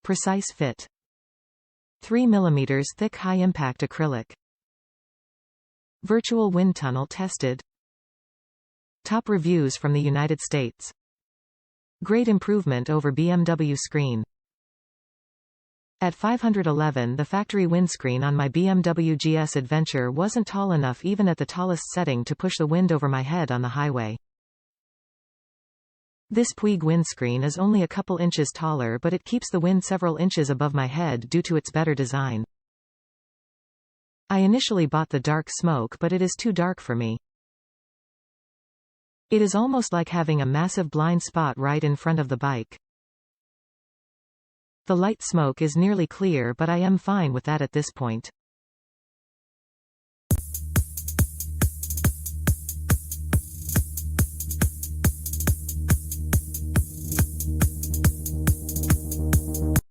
Precise fit. 3 mm thick high-impact acrylic. Virtual wind tunnel tested. Top reviews from the United States. Great improvement over BMW screen. At 511, the factory windscreen on my BMW GS Adventure wasn't tall enough even at the tallest setting to push the wind over my head on the highway. This Puig windscreen is only a couple inches taller, but it keeps the wind several inches above my head due to its better design. I initially bought the dark smoke, but it is too dark for me. It is almost like having a massive blind spot right in front of the bike. The light smoke is nearly clear, but I am fine with that at this point.